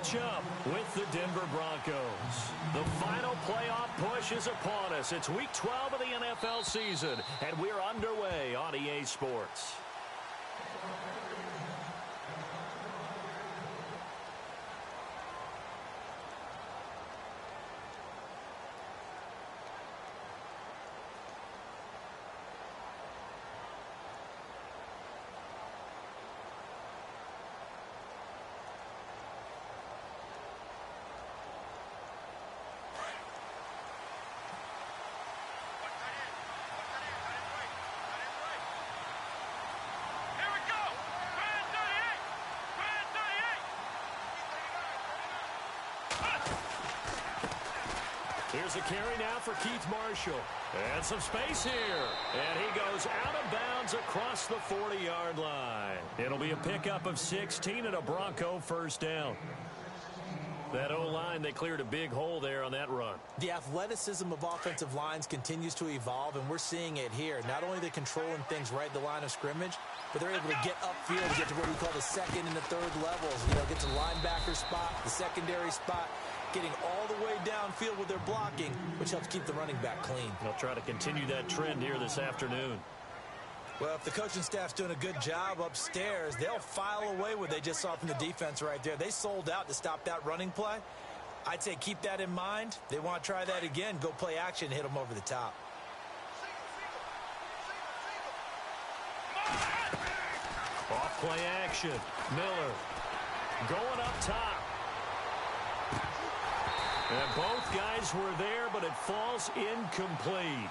matchup with the Denver Broncos. The final playoff push is upon us. It's Week 12 of the NFL season, and we're underway on EA Sports. Here's a carry now for Keith Marshall. And some space here. And he goes out of bounds across the 40-yard line. It'll be a pickup of 16 and a Bronco first down. That O-line, they cleared a big hole there on that run. The athleticism of offensive lines continues to evolve, and we're seeing it here. Not only are they controlling things right at the line of scrimmage, but they're able to get upfield to get to what we call the second and the third levels. You know, get to the linebacker spot, the secondary spot, getting all the way downfield with their blocking, which helps keep the running back clean. They'll try to continue that trend here this afternoon. Well, if the coaching staff's doing a good job upstairs, they'll file away what they just saw from the defense right there. They sold out to stop that running play. I'd say keep that in mind. They want to try that again. Go play action, hit them over the top. Off play action. Miller going up top. And both guys were there, but it falls incomplete.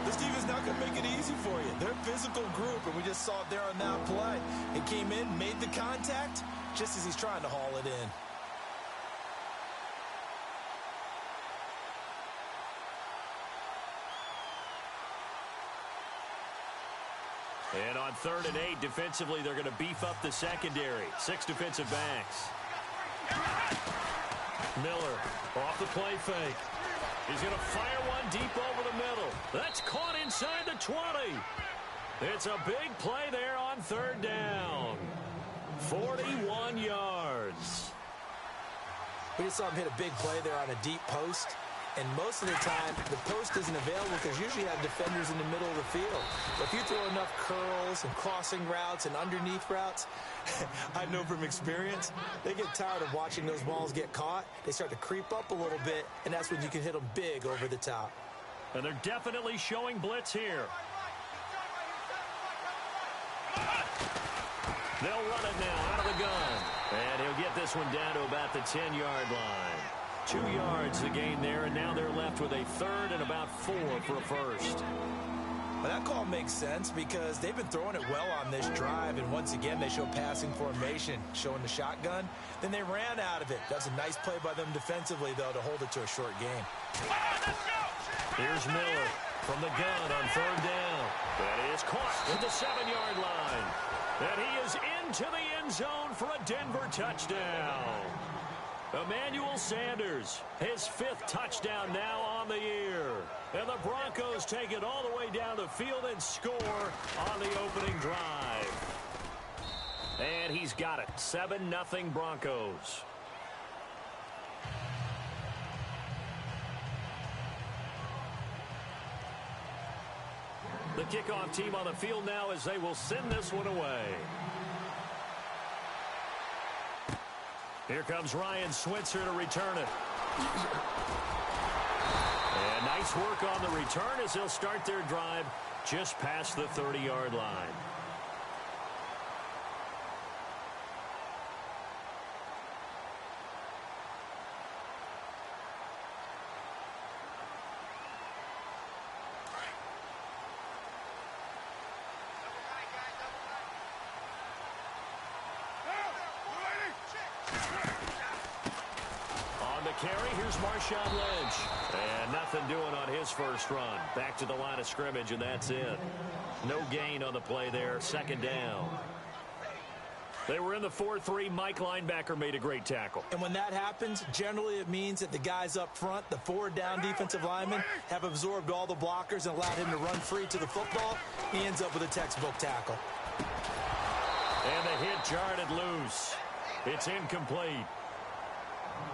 This team is not going to make it easy for you. They're a physical group, and we just saw it there on that play. It came in, made the contact, just as he's trying to haul it in. And on 3rd and 8, defensively, they're going to beef up the secondary. 6 defensive backs. Miller off the play fake. He's going to fire one deep over the middle. That's caught inside the 20. It's a big play there on 3rd down. 41 yards. We just saw him hit a big play there on a deep post. And most of the time, the post isn't available because usually you have defenders in the middle of the field. But if you throw enough curls and crossing routes and underneath routes, I know from experience, they get tired of watching those balls get caught. They start to creep up a little bit, and that's when you can hit them big over the top. And they're definitely showing blitz here. They'll run it now out of the gun. And he'll get this one down to about the 10-yard line. 2 yards the gain there, and now they're left with a 3rd and about 4 for a first. Well, that call makes sense because they've been throwing it well on this drive, and once again they show passing formation, showing the shotgun. Then they ran out of it. That's a nice play by them defensively, though, to hold it to a short game. Here's Miller from the gun on 3rd down. That is caught at the 7-yard line. And he is into the end zone for a Denver touchdown. Emmanuel Sanders, his 5th touchdown now on the year. And the Broncos take it all the way down the field and score on the opening drive. And he's got it. 7-0 Broncos. The kickoff team on the field now as they will send this one away. Here comes Ryan Switzer to return it. And nice work on the return as they'll start their drive just past the 30-yard line. Carry, here's Marshawn Lynch. And nothing doing on his first run. Back to the line of scrimmage, and that's it. No gain on the play there. 2nd down. They were in the 4-3. Mike linebacker made a great tackle. And when that happens, generally it means that the guys up front, the 4-down defensive linemen, have absorbed all the blockers and allowed him to run free to the football. He ends up with a textbook tackle. And the hit jarred it loose. It's incomplete.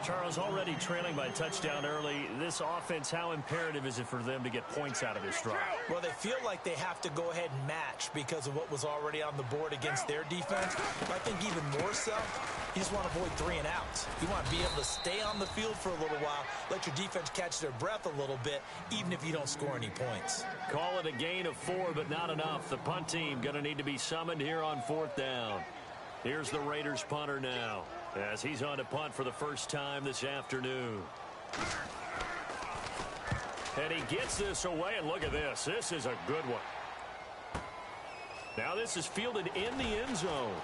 Charles, already trailing by touchdown early. This offense, how imperative is it for them to get points out of this drive? Well, they feel like they have to go ahead and match because of what was already on the board against their defense. But I think even more so, you just want to avoid 3 and outs. You want to be able to stay on the field for a little while, let your defense catch their breath a little bit, even if you don't score any points. Call it a gain of 4, but not enough. The punt team going to need to be summoned here on 4th down. Here's the Raiders punter now, as he's on to punt for the first time this afternoon. And he gets this away, and look at this. This is a good one. Now this is fielded in the end zone.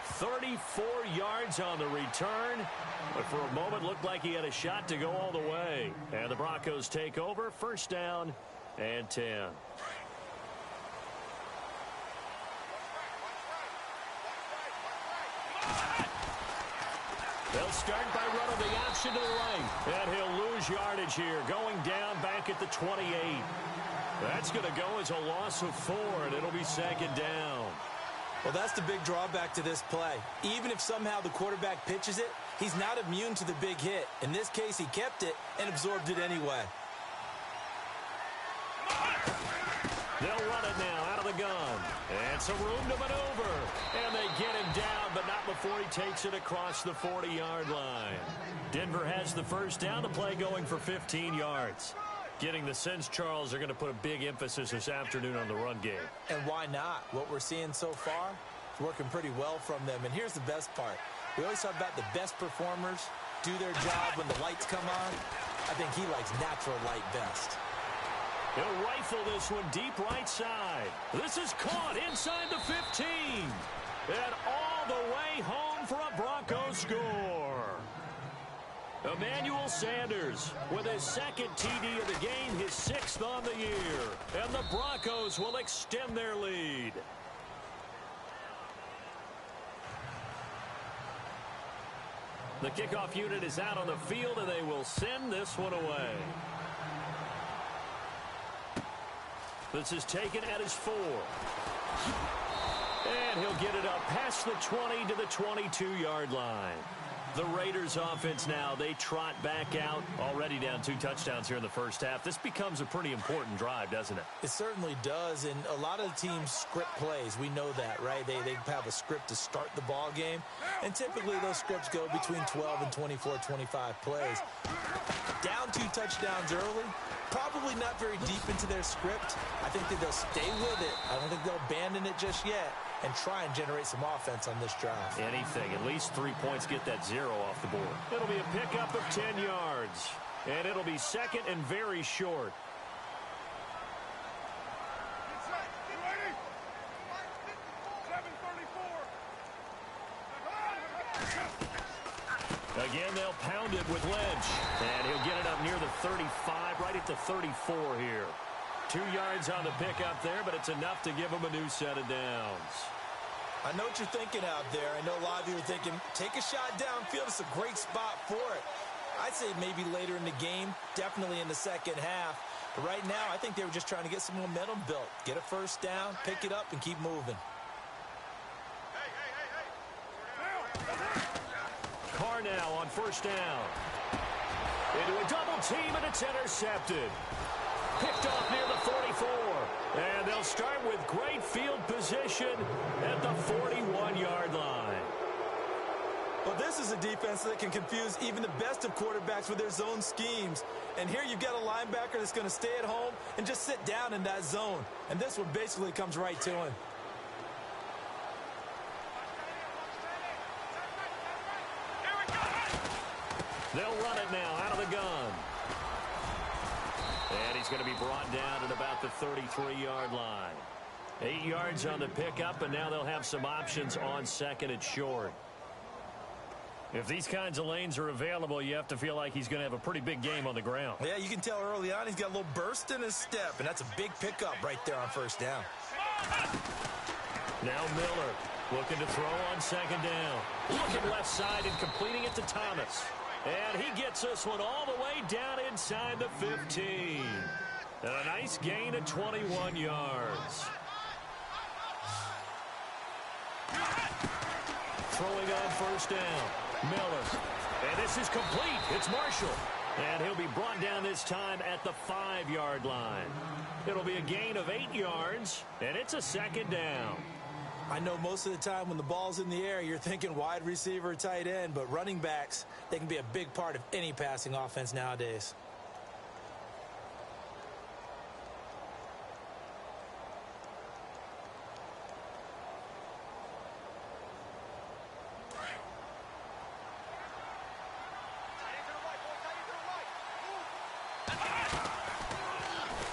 "34 yards on the return, but for a moment looked like he had a shot to go all the way. And the Broncos take over, 1st down and 10. They'll start by running the option to the right. And he'll lose yardage here, going down back at the 28. That's going to go as a loss of 4, and it'll be 2nd down. Well, that's the big drawback to this play. Even if somehow the quarterback pitches it, he's not immune to the big hit. In this case, he kept it and absorbed it anyway. They'll run it now out of the gun. And some room to maneuver. And they get him down, but not before he takes it across the 40-yard line. Denver has the 1st down, the play going for 15 yards. Getting the sense, Charles, they're going to put a big emphasis this afternoon on the run game. And why not? What we're seeing so far is working pretty well from them. And here's the best part. We always talk about the best performers do their job when the lights come on. I think he likes natural light best. He'll rifle this one deep right side. This is caught inside the 15. And all the way home for a Broncos score. Emmanuel Sanders with his 2nd TD of the game, his 6th on the year. And the Broncos will extend their lead. The kickoff unit is out on the field, and they will send this one away. This is taken at his 4. And he'll get it up past the 20 to the 22-yard line. The Raiders offense now, they trot back out, already down 2 touchdowns here in the 1st half. This becomes a pretty important drive, doesn't it? It certainly does, and a lot of the teams script plays. We know that, right? They have a script to start the ball game, and typically those scripts go between 12 and 24, 25 plays. Down 2 touchdowns early, probably not very deep into their script. I think that they'll stay with it. I don't think they'll abandon it just yet and try and generate some offense on this drive. Anything. At least 3 points, get that 0 off the board. It'll be a pickup of 10 yards. And it'll be 2nd and very short. Again, they'll pound it with Lynch. And he'll get it up near the 35, right at the 34 here. 2 yards on the pickup there, but it's enough to give them a new set of downs. I know what you're thinking out there. I know a lot of you are thinking, take a shot downfield. It's a great spot for it. I'd say maybe later in the game, definitely in the 2nd half. But right now, I think they were just trying to get some momentum built. Get a 1st down, pick it up, and keep moving. Carr now on 1st down. Into a double team, and it's intercepted. Picked off near the 44. And they'll start with great field position at the 41-yard line. Well, this is a defense that can confuse even the best of quarterbacks with their zone schemes. And here you've got a linebacker that's going to stay at home and just sit down in that zone. And this one basically comes right to him. They'll run it now out of the gun. And he's going to be brought down at about the 33-yard line. 8 yards on the pickup, and now they'll have some options on 2nd and short. If these kinds of lanes are available, you have to feel like he's going to have a pretty big game on the ground. Yeah, you can tell early on he's got a little burst in his step, and that's a big pickup right there on 1st down. Now Miller looking to throw on 2nd down. Looking left side and completing it to Thomas. And he gets this one all the way down inside the 15. And a nice gain of 21 yards. Throwing on first down. Miller. And this is complete. It's Marshall. And he'll be brought down this time at the 5-yard line. It'll be a gain of 8 yards, and it's a second down. I know most of the time when the ball's in the air, you're thinking wide receiver, tight end, but running backs, they can be a big part of any passing offense nowadays.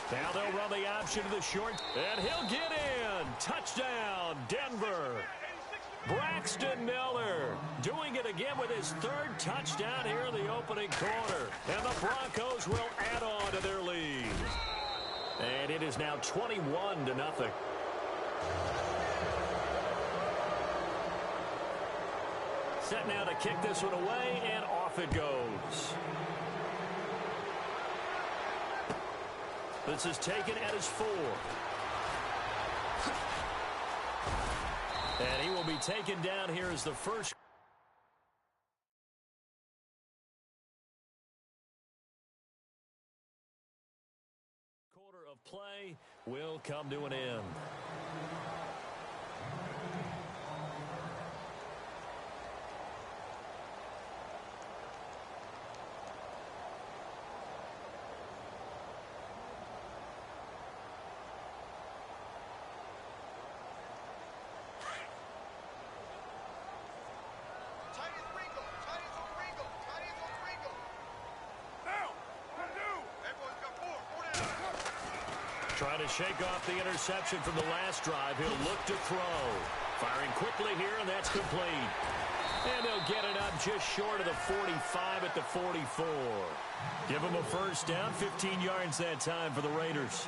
Now they'll run the option to the short, and he'll get in. Touchdown, Denver. Braxton Miller doing it again with his 3rd touchdown here in the opening quarter. And the Broncos will add on to their lead. And it is now 21-0. Set now to kick this one away, and off it goes. This is taken at his 4. And he will be taken down here as the first. Quarter of play will come to an end. Trying to shake off the interception from the last drive. He'll look to throw. Firing quickly here, and that's complete. And they'll get it up just short of the 45 at the 44. Give them a first down, 15 yards that time for the Raiders.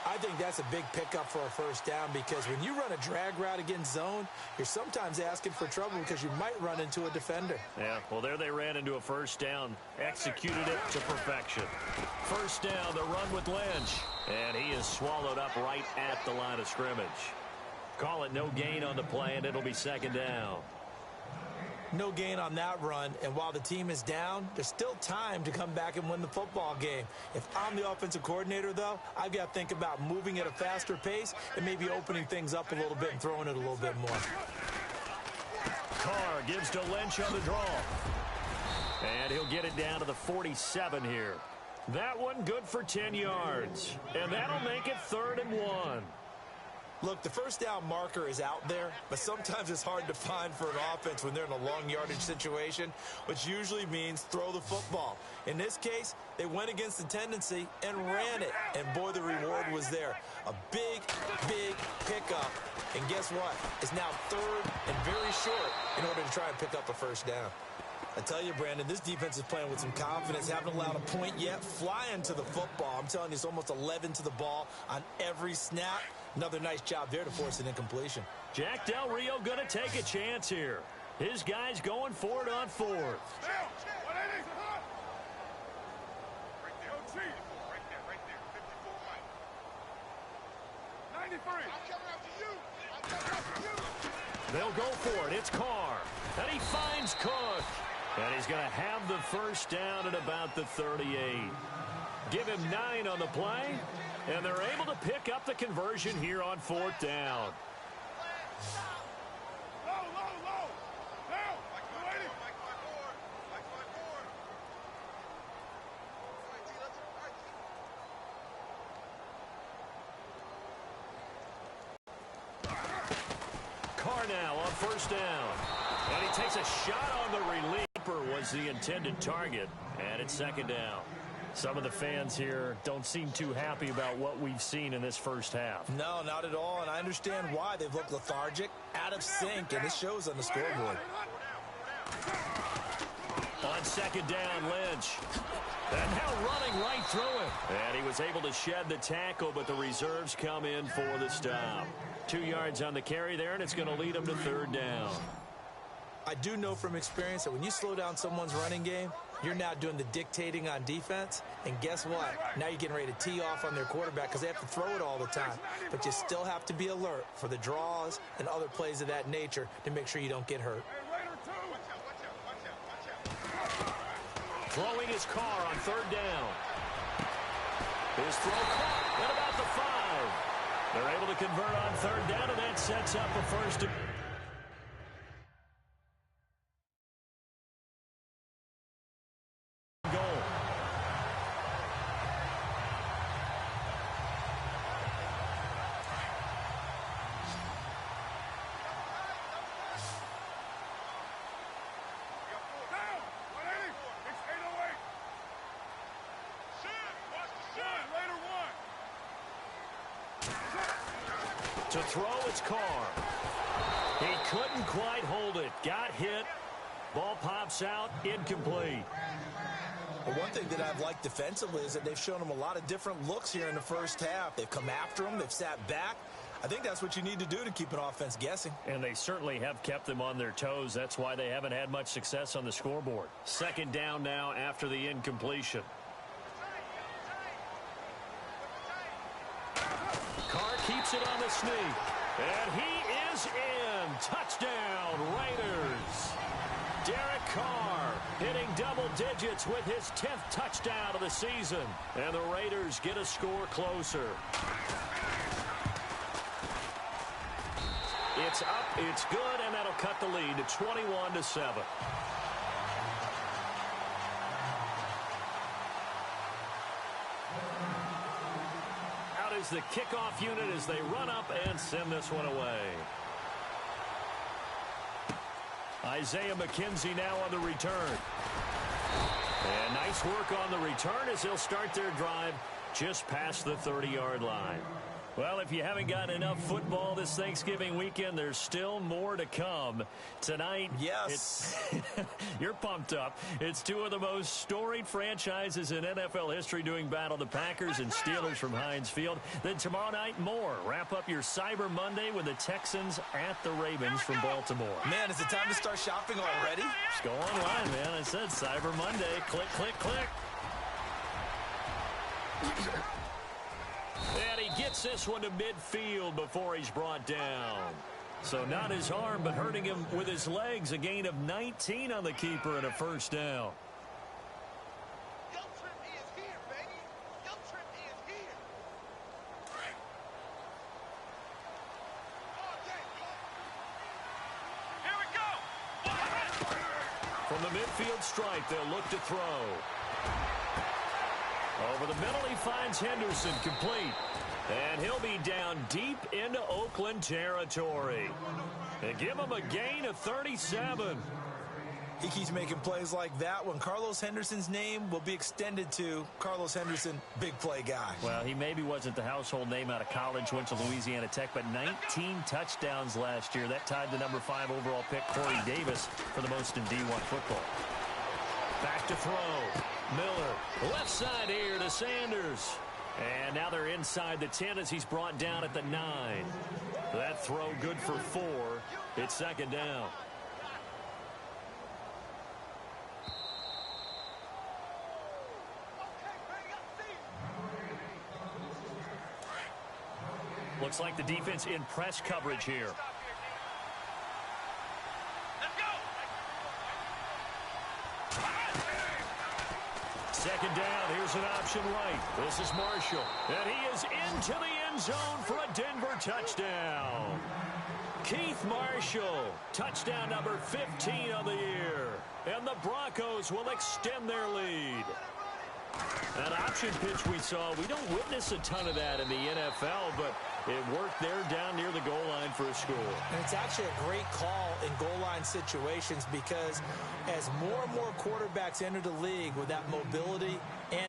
I think that's a big pickup for a first down because when you run a drag route against zone, you're sometimes asking for trouble because you might run into a defender. Yeah, well, there they ran into a first down. Executed it to perfection. First down, the run with Lynch. And he is swallowed up right at the line of scrimmage. Call it no gain on the play, and it'll be second down. No gain on that run, and while the team is down, there's still time to come back and win the football game. If I'm the offensive coordinator, though, I've got to think about moving at a faster pace and maybe opening things up a little bit and throwing it a little bit more. Carr gives to Lynch on the draw. And he'll get it down to the 47 here. That one good for 10 yards. And that'll make it 3rd and 1. Look, the first down marker is out there, but sometimes it's hard to find for an offense when they're in a long yardage situation, which usually means throw the football. In this case, they went against the tendency and ran it, and boy, the reward was there. A big, big pickup, and guess what? It's now 3rd and very short in order to try and pick up a first down. I tell you, Brandon, this defense is playing with some confidence. Haven't allowed a point yet. Flying to the football. I'm telling you, it's almost 11 to the ball on every snap. Another nice job there to force an incompletion. Jack Del Rio going to take a chance here. His guys going for it on 4th. They'll go for it. It's Carr. And he finds Cook. And he's going to have the first down at about the 38. Give him 9 on the play. And they're able to pick up the conversion here on 4th down. Carr now on first down. And he takes a shot on the reliever. Was the intended target. And it's second down. Some of the fans here don't seem too happy about what we've seen in this first half. No, not at all, and I understand why. They've looked lethargic, out of sync, and it shows on the scoreboard. On second down, Lynch. And now running right through him. And he was able to shed the tackle, but the reserves come in for the stop. 2 yards on the carry there, and it's going to lead him to 3rd down. I do know from experience that when you slow down someone's running game, You're now doing the dictating on defense, and guess what? Now you're getting ready to tee off on their quarterback because they have to throw it all the time. But you still have to be alert for the draws and other plays of that nature to make sure you don't get hurt. Throwing his car on third down. His throw caught at about the 5. They're able to convert on third down, and that sets up a first goal. To throw its car. He couldn't quite hold it. Got hit. Ball pops out. Incomplete. Well, one thing that I've liked defensively is that they've shown him a lot of different looks here in the first half. They've come after him. They've sat back. I think that's what you need to do to keep an offense guessing. And they certainly have kept them on their toes. That's why they haven't had much success on the scoreboard. Second down now after the incompletion. Carr keeps it on the sneak. And he is in. Touchdown, Raiders. Derek Carr hitting double digits with his 10th touchdown of the season. And the Raiders get a score closer. It's up, it's good, and that'll cut the lead to 21-7. Out is the kickoff unit as they run up and send this one away. Isaiah McKenzie now on the return. And nice work on the return as they'll start their drive just past the 30-yard line. Well, if you haven't got enough football this Thanksgiving weekend, there's still more to come. Tonight, yes, you're pumped up. It's two of the most storied franchises in NFL history doing battle, the Packers and Steelers from Heinz Field. Then tomorrow night, more. Wrap up your Cyber Monday with the Texans at the Ravens from Baltimore. Man, is it time to start shopping already? Just go online, man. I said Cyber Monday. Click, click, click. And he gets this one to midfield before he's brought down. So not his arm, but hurting him with his legs. A gain of 19 on the keeper and a first down. From the midfield stripe, they'll look to throw. Over the middle, he finds Henderson complete. And he'll be down deep into Oakland territory. They give him a gain of 37. He keeps making plays like that when Carlos Henderson's name will be extended to Carlos Henderson, big play guy. Well, he maybe wasn't the household name out of college, went to Louisiana Tech, but 19 touchdowns last year. That tied the number 5 overall pick, Corey Davis, for the most in D1 football. Back to throw. Miller, left side here to Sanders. And now they're inside the 10 as he's brought down at the 9. That throw good for 4. It's second down. Looks like the defense in press coverage here. Second down, here's an option right. This is Marshall. And he is into the end zone for a Denver touchdown. Keith Marshall, touchdown number 15 of the year. And the Broncos will extend their lead. That option pitch we saw, we don't witness a ton of that in the NFL, but it worked there down near the goal line for a score. And it's actually a great call in goal line situations because as more and more quarterbacks enter the league with that mobility and